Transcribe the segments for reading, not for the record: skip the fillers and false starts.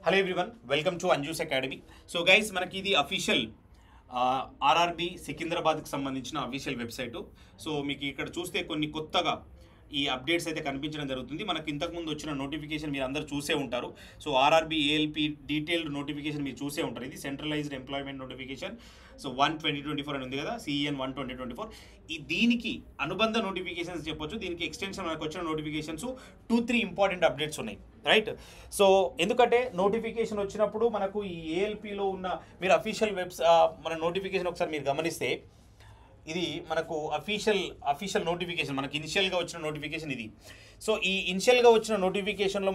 Hello everyone, welcome to Anju's academy. So guys, మనకి ఇది official RRB సికింద్రాబాద్కి సంబంధించిన అఫీషియల్ వెబ్సైటు. సో మీకు ఇక్కడ చూస్తే కొన్ని కొత్తగా ఈ అప్డేట్స్ అయితే కనిపించడం జరుగుతుంది. మనకి ఇంతకుముందు వచ్చిన నోటిఫికేషన్ మీరు అందరూ చూసే ఉంటారు. So RRB ALP detailed notification మీరు చూసే ఉంటారు. ఇది సెంట్రలైజ్డ్ ఎంప్లాయ్మెంట్ నోటిఫికేషన్. సో 1/2024 అని ఉంది కదా, CEN 1/2024. దీనికి అనుబంధ నోటిఫికేషన్స్ చెప్పొచ్చు. దీనికి ఎక్స్టెన్షన్ మనకు వచ్చిన నోటిఫికేషన్స్ 2-3 ఇంపార్టెంట్ అప్డేట్స్ ఉన్నాయి, రైట్? సో ఎందుకంటే నోటిఫికేషన్ వచ్చినప్పుడు మనకు ఈ ఏఎల్పిలో ఉన్న మీరు అఫీషియల్ మన నోటిఫికేషన్ ఒకసారి మీరు గమనిస్తే ఇది మనకు అఫీషియల్ నోటిఫికేషన్, మనకి ఇనిషియల్గా వచ్చిన నోటిఫికేషన్ ఇది. సో ఈ ఇనిషియల్గా వచ్చిన నోటిఫికేషన్లో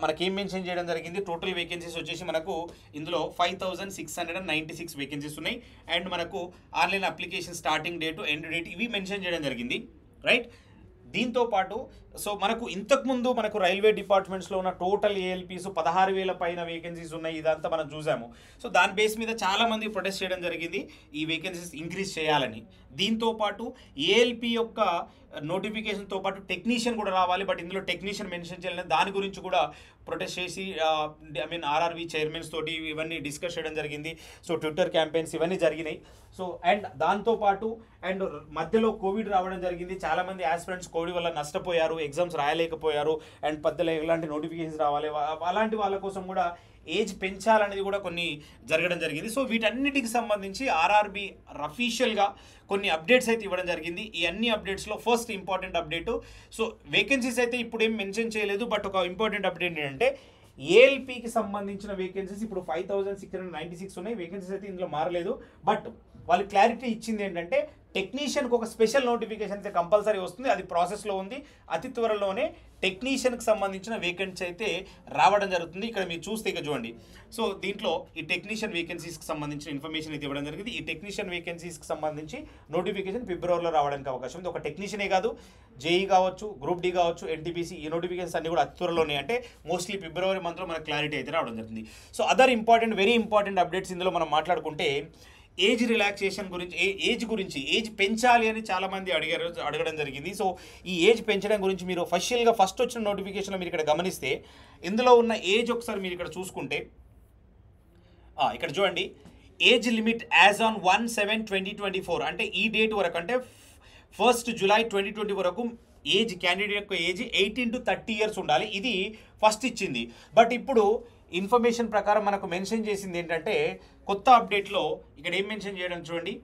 మనకేం మెన్షన్ చేయడం జరిగింది, టోటల్ వేకెన్సీస్ వచ్చేసి మనకు ఇందులో 5696 వేకెన్సీస్ ఉన్నాయి. అండ్ మనకు online application starting date, end date ఇవి మెన్షన్ చేయడం జరిగింది, రైట్? దీంతో పాటు సో మనకు ఇంతకుముందు మనకు రైల్వే డిపార్ట్మెంట్స్లో ఉన్న టోటల్ ఏఎల్పీస్ 16,000 పైన వేకెన్సీస్ ఉన్నాయి. ఇదంతా మనం చూసాము. సో దాని బేస్ మీద చాలామంది ప్రొటెస్ట్ చేయడం జరిగింది ఈ వేకెన్సీస్ ఇంక్రీజ్ చేయాలని. దీంతో పాటు ఏఎల్పి యొక్క నోటిఫికేషన్తో పాటు టెక్నీషియన్ కూడా రావాలి, బట్ ఇందులో టెక్నీషియన్ మెన్షన్ చేయాలని దాని గురించి కూడా ప్రొటెస్ట్ చేసి ఆర్ఆర్బి చైర్మన్స్ తోటి ఇవన్నీ డిస్కస్ చేయడం జరిగింది. సో ట్విట్టర్ క్యాంపెయిన్స్ ఇవన్నీ జరిగినాయి. సో అండ్ దాంతోపాటు అండ్ మధ్యలో కోవిడ్ రావడం జరిగింది. చాలామంది ఆస్పిరెంట్స్ కోవిడ్ వల్ల నష్టపోయారు, ఎగ్జామ్స్ రాయలేకపోయారు. అండ్ పెద్దలు ఎలాంటి నోటిఫికేషన్స్ రావాలి, అలాంటి వాళ్ళ కోసం కూడా ఏజ్ పెంచాలనేది కూడా కొన్ని జరగడం జరిగింది. సో వీటన్నిటికి సంబంధించి ఆర్ఆర్బి అఫీషియల్గా కొన్ని అప్డేట్స్ అయితే ఇవ్వడం జరిగింది. ఈ అన్ని అప్డేట్స్లో first important update, so vacancies అయితే ఇప్పుడు ఏం మెన్షన్ చేయలేదు, బట్ ఒక ఇంపార్టెంట్ అప్డేట్ ఏంటంటే ఏఎల్పికి సంబంధించిన వేకెన్సీస్ ఇప్పుడు 5696 ఉన్నాయి. వేకెన్సీస్ అయితే ఇందులో మారలేదు, బట్ వాళ్ళు క్లారిటీ ఇచ్చింది ఏంటంటే టెక్నీషియన్కి ఒక స్పెషల్ నోటిఫికేషన్ అయితే కంపల్సరీ వస్తుంది. అది ప్రాసెస్లో ఉంది. అతి త్వరలోనే టెక్నీషియన్కి సంబంధించిన వేకెన్సీ అయితే రావడం జరుగుతుంది. ఇక్కడ మీరు చూస్తే ఇక చూడండి. సో దీంట్లో ఈ టెక్నీషియన్ వేకెన్సీస్కి సంబంధించిన ఇన్ఫర్మేషన్ అయితే ఇవ్వడం జరిగింది. ఈ టెక్నీషియన్ వేకెన్సీస్కి సంబంధించి నోటిఫికేషన్ ఫిబ్రవరిలో రావడానికి అవకాశం ఉంది. ఒక టెక్నీషియనే కాదు, జేఈ కావచ్చు, గ్రూప్ డి కావచ్చు, ఎన్టీపీసీ, ఈ నోటిఫికేషన్స్ అన్ని కూడా అతి త్వరలోనే, అంటే మోస్ట్లీ ఫిబ్రవరి మంత్లో మనకు క్లారిటీ అయితే రావడం జరుగుతుంది. So other important, very important updates ఇందులో మనం మాట్లాడుకుంటే ఏజ్ రిలాక్సేషన్ గురించి, ఏజ్ పెంచాలి అని చాలామంది అడగడం జరిగింది. సో ఈ ఏజ్ పెంచడం గురించి మీరు ఫస్ట్ వచ్చిన నోటిఫికేషన్లో మీరు ఇక్కడ గమనిస్తే ఇందులో ఉన్న ఏజ్ ఒకసారి మీరు ఇక్కడ చూసుకుంటే ఇక్కడ చూడండి, ఏజ్ లిమిట్ యాజ్ ఆన్ 1/7/2024 అంటే ఈ డేట్ వరకు, అంటే 1 జూలై 2020 వరకు ఏజ్, క్యాండిడేట్ యొక్క ఏజ్ 18 to 30 years ఉండాలి. ఇది ఫస్ట్ ఇచ్చింది. బట్ ఇప్పుడు ఇన్ఫర్మేషన్ ప్రకారం మనకు మెన్షన్ చేసింది ఏంటంటే కొత్త అప్డేట్లో ఇక్కడ ఏం మెన్షన్ చేయడం చూడండి,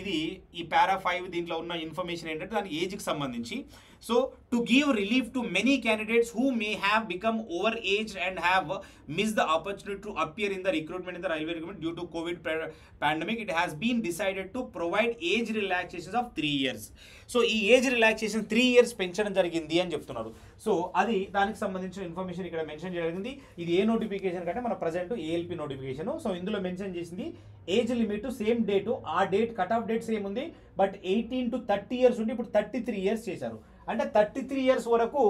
ఇది ఈ పారా 5 దీంట్లో ఉన్న ఇన్ఫర్మేషన్ ఏంటంటే దాని ఏజ్కి సంబంధించి. So to give relief to many candidates who may have become over aged and have miss the opportunity to appear in the recruitment in the railway recruitment due to COVID pandemic, it has been decided to provide age relaxations of 3 years. So ఈ age relaxation 3 years పెంచడం జరిగింది అని చెప్తున్నారు. So అది దానికి సంబంధించిన information ఇక్కడ mention చేయగలిగింది. ఇది ఏ నోటిఫికేషన్ కంటే మన ప్రజెంట్ ఏఎల్పి నోటిఫికేషన్. సో ఇందులో మెన్షన్ చేసింది ఏజ్ లిమిట్ సేమ్ డేటు, ఆ date cut off date same ఉంది, బట్ 18 to 30 years ఉండి ఇప్పుడు 33 years చేశారు. అంటే 33 years వరకు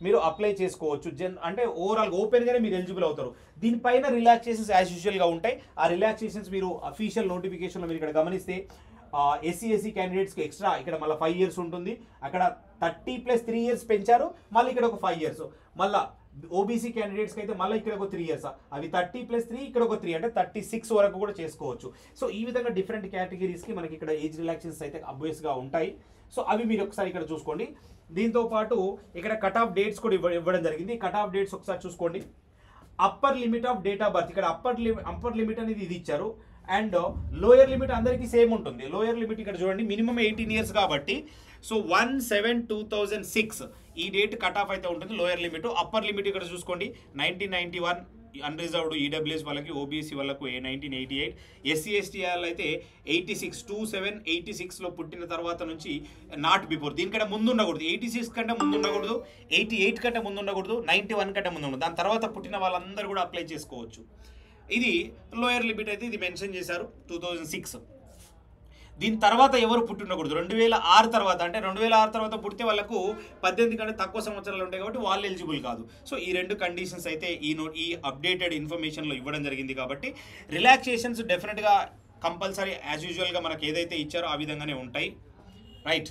మీరు అప్లై చేసుకోవచ్చు. అంటే ఓవరాల్ ఓపెన్గానే మీరు ఎలిజిబుల్ అవుతారు. దీనిపైన రిలాక్సేషన్స్ యాజ్ యూజువల్గా ఉంటాయి. ఆ రిలాక్సేషన్స్ మీరు అఫీషియల్ నోటిఫికేషన్లో మీరు ఇక్కడ గమనిస్తే ఎస్సీ క్యాండిడేట్స్కి ఎక్స్ట్రా ఇక్కడ మళ్ళీ 5 years ఉంటుంది. అక్కడ 30 + 3 years పెంచారు, మళ్ళీ ఇక్కడ ఒక 5 years. మళ్ళీ ఓబీసీ క్యాండిడేట్స్కి అయితే మళ్ళీ ఇక్కడ ఒక 3 years, అవి 30 + 3 ఇక్కడ ఒక 3 అంటే 36 వరకు కూడా చేసుకోవచ్చు. సో ఈ విధంగా డిఫరెంట్ కేటగిరీస్కి మనకి ఇక్కడ ఏజ్ రిలాక్సేషన్స్ అయితే అబ్వియస్గా ఉంటాయి. సో అవి మీరు ఒకసారి ఇక్కడ చూసుకోండి. దీంతో పాటు ఇక్కడ కట్ ఆఫ్ డేట్స్ కూడా ఇవ్వడం జరిగింది. కట్ ఆఫ్ డేట్స్ ఒకసారి చూసుకోండి. Upper limit of date of birth, ఇక్కడ అప్పర్ లిమిట్ అనేది ఇది ఇచ్చారు. అండ్ లోయర్ లిమిట్ అందరికీ సేమ్ ఉంటుంది. లోయర్ లిమిట్ ఇక్కడ చూడండి, మినిమం 18 years కాబట్టి సో 1/7/2006 ఈ డేట్ కట్ ఆఫ్ అయితే ఉంటుంది లోయర్ లిమిట్. అప్పర్ లిమిట్ ఇక్కడ చూసుకోండి 1991 అన్రిజర్వ్డ్ ఈడబ్ల్యూఎస్ వాళ్ళకి, ఓబీసీ వాళ్ళకు 1988, SC/ST అయితే 86/27/86లో పుట్టిన తర్వాత నుంచి నాట్ బిఫోర్, దీనికంటే ముందు ఉండకూడదు, 86 కంటే ముందు ఉండకూడదు, 88 కంటే ముందు ఉండకూడదు, 91 కంటే ముందు ఉండదు. దాని తర్వాత పుట్టిన వాళ్ళందరూ కూడా అప్లై చేసుకోవచ్చు. ఇది లోయర్ లిమిట్ అయితే ఇది మెన్షన్ చేశారు 2006. దీని తర్వాత ఎవరు పుట్టి ఉండకూడదు, 2006 తర్వాత, అంటే 2006 తర్వాత పుడితే వాళ్ళకు 18 కంటే తక్కువ సంవత్సరాలు ఉంటాయి కాబట్టి వాళ్ళు ఎలిజిబుల్ కాదు. సో ఈ 2 కండిషన్స్ అయితే ఈ అప్డేటెడ్ ఇన్ఫర్మేషన్లో ఇవ్వడం జరిగింది. కాబట్టి రిలాక్సేషన్స్ డెఫినెట్గా కంపల్సరీ యాజ్ యూజువల్గా మనకు ఏదైతే ఇచ్చారో ఆ విధంగానే ఉంటాయి, రైట్?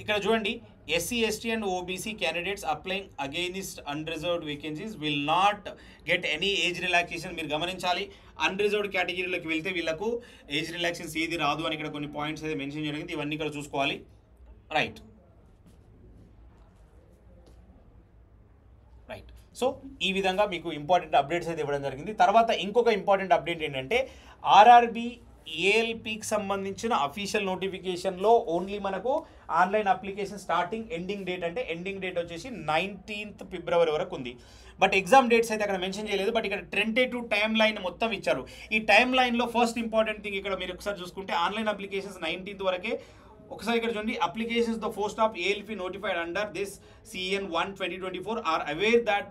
ఇక్కడ చూడండి, SC, ST and OBC candidates applying against unreserved vacancies will not get any age relaxation. మీరు గమనించాలి, అన్రిజర్వ్డ్ కేటగిరీలోకి వెళ్తే వీళ్ళకు ఏజ్ రిలాక్సేషన్స్ ఏది రాదు అని ఇక్కడ కొన్ని పాయింట్స్ అయితే మెన్షన్ జరిగింది. ఇవన్నీ ఇక్కడ చూసుకోవాలి. రైట్. సో ఈ విధంగా మీకు ఇంపార్టెంట్ అప్డేట్స్ అయితే ఇవ్వడం జరిగింది. తర్వాత ఇంకొక ఇంపార్టెంట్ అప్డేట్ ఏంటంటే ఆర్ఆర్బి ఏఎల్పికి సంబంధించిన అఫీషియల్ నోటిఫికేషన్లో ఓన్లీ మనకు online application starting ending date అంటే ఎండింగ్ డేట్ వచ్చేసి 19th February వరకు ఉంది. బట్ ఎగ్జామ్ డేట్స్ అయితే అక్కడ మెన్షన్ చేయలేదు. బట్ ఇక్కడ టెంటేటివ్ టైం లైన్ మొత్తం ఇచ్చారు. ఈ టైం లైన్లో ఫస్ట్ ఇంపార్టెంట్ థింగ్ ఇక్కడ మీరు ఒకసారి చూసుకుంటే ఆన్లైన్ అప్లికేషన్స్ 19th వరకే. ఒకసారి ఇక్కడ చూడండి, applications the post of ALP notified under this CN 1/2024 are aware that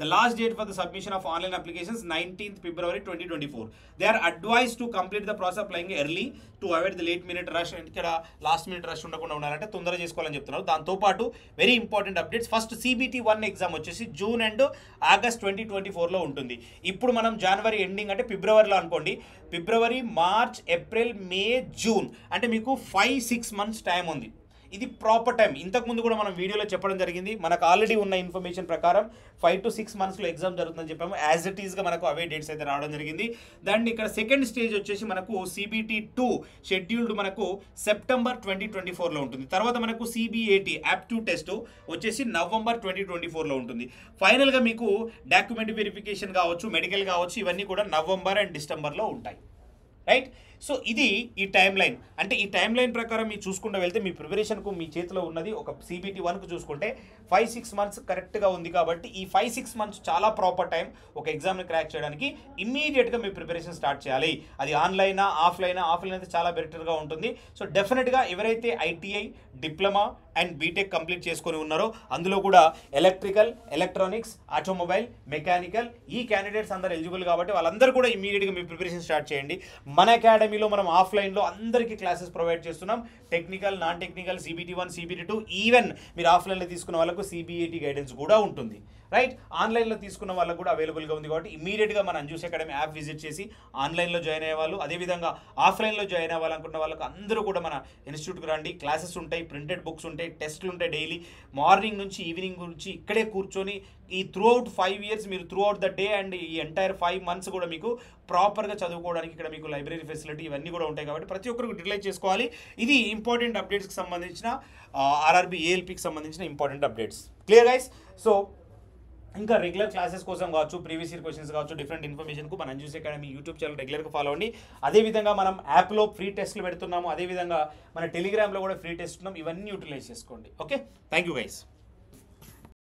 the last date for the submission of online applications 19th February 2024. They are advise to complete the process applying early to avoid the late minute rush. ఇక్కడ last minute rush ఉండకుండా ఉండాలంటే తొందరగా చేసుకోవాలని చెప్తున్నారు. దాంతోపాటు very important updates, first CBT 1 exam వచ్చేసి June and August 2024లో ఉంటుంది. ఇప్పుడు మనం జనవరి ఎండింగ్ అంటే ఫిబ్రవరిలో అనుకోండి, ఫిబ్రవరి, మార్చ్, ఏప్రిల్, మే, జూన్ అంటే మీకు 5-6 months టైం ఉంది. ఇది ప్రాపర్ టైం. ఇంతకుముందు కూడా మనం వీడియోలో చెప్పడం జరిగింది. మనకు ఆల్రెడీ ఉన్న ఇన్ఫర్మేషన్ ప్రకారం 5 to 6 monthsలో ఎగ్జామ్ జరుగుతుందని చెప్పాము. యాజ్ ఇట్ ఈస్గా మనకు అవే డేట్స్ అయితే రావడం జరిగింది. దాన్ని ఇక్కడ సెకండ్ స్టేజ్ వచ్చేసి మనకు CBT 2 షెడ్యూల్డ్ మనకు సెప్టెంబర్ 2024లో ఉంటుంది. తర్వాత మనకు CBAT యాప్ట్యూడ్ టెస్ట్ వచ్చేసి నవంబర్ 2024లో ఉంటుంది. ఫైనల్గా మీకు డాక్యుమెంట్ వెరిఫికేషన్ కావచ్చు, మెడికల్ కావచ్చు, ఇవన్నీ కూడా నవంబర్ అండ్ డిసెంబర్లో ఉంటాయి. రైట్. సో ఇది ఈ టైం లైన్. అంటే ఈ టైం లైన్ ప్రకారం మీరు చూసుకుంటూ వెళ్తే మీ ప్రిపరేషన్కు మీ చేతిలో ఉన్నది ఒక CBT 1కు చూసుకుంటే 5-6 months కరెక్ట్గా ఉంది. కాబట్టి ఈ 5-6 months చాలా ప్రాపర్ టైం ఒక ఎగ్జామ్ని క్రాక్ చేయడానికి. ఇమ్మీడియట్గా మీ ప్రిపరేషన్ స్టార్ట్ చేయాలి. అది ఆన్లైనా ఆఫ్లైన్ అయితే చాలా బెటర్గా ఉంటుంది. సో డెఫినెట్గా ఎవరైతే ITI, diploma and BTech complete చేసుకొని ఉన్నారో అందులో కూడా ఎలక్ట్రికల్, ఎలక్ట్రానిక్స్, ఆటోమొబైల్, మెకానికల్ ఈ క్యాండిడేట్స్ అందరూ ఎలిజిబుల్ కాబట్టి వాళ్ళందరూ కూడా ఇమ్మీడియట్గా మీ ప్రిపరేషన్ స్టార్ట్ చేయండి. మన అకాడమీలో మనం ఆఫ్లైన్లో అందరికీ క్లాసెస్ ప్రొవైడ్ చేస్తున్నాం. Technical, non technical, CBT 1, CBT 2, even మీరు ఆఫ్లైన్లో తీసుకున్న వాళ్ళకు CBAT గైడెన్స్ కూడా ఉంటుంది. రైట్. ఆన్లైన్లో తీసుకున్న వాళ్ళకు కూడా అవైలబుల్గా ఉంది. కాబట్టి ఇమీడియట్గా మన అంజూస్ అకాడమీ యాప్ విజిట్ చేసి ఆన్లైన్లో జాయిన్ అయ్యే వాళ్ళు, అదేవిధంగా ఆఫ్లైన్లో జాయిన్ అవ్వాలనుకున్న వాళ్ళకు అందరూ కూడా మన ఇన్స్టిట్యూట్కి రండి. క్లాసెస్ ఉంటాయి, ప్రింటెడ్ బుక్స్ ఉంటాయి, టెస్ట్లు ఉంటాయి. డైలీ మార్నింగ్ నుంచి ఈవినింగ్ నుంచి ఇక్కడే కూర్చొని ఈ త్రూఅవుట్ 5 years మీరు త్రూఅవుట్ ద డే అండ్ ఈ ఎంటైర్ 5 months కూడా మీకు ప్రాపర్గా చదువుకోవడానికి ఇక్కడ మీకు లైబ్రరీ ఫెసిలిటీ ఇవన్నీ కూడా ఉంటాయి. కాబట్టి ప్రతి ఒక్కరికి యూటిలైజ్ చేసుకోవాలి. ఇది ఇంపార్టెంట్ అప్డేట్స్కి సంబంధించిన ఆర్ఆర్బి ఏఎల్పికి సంబంధించిన important updates. Clear guys? So ఇంకా రెగ్యులర్ క్లాసెస్ కోసం కావచ్చు, ప్రీవియస్ ఇయర్ క్వశ్చన్స్ కావచ్చు, డిఫరెంట్ ఇన్ఫర్మేషన్కు మన అంజూస్ అకాడమీ యూట్యూబ్ ఛానల్ రెగ్యులర్గా ఫాలో అవ్వండి. అదేవిధంగా మనం యాప్లో ఫ్రీ టెస్ట్లు పెడుతున్నాము. అదేవిధంగా మన టెలిగ్రామ్లో కూడా ఫ్రీ టెస్ట్ ఉన్నాం. ఇవన్నీ యూటిలైజ్ చేసుకోండి. Okay, thank you guys.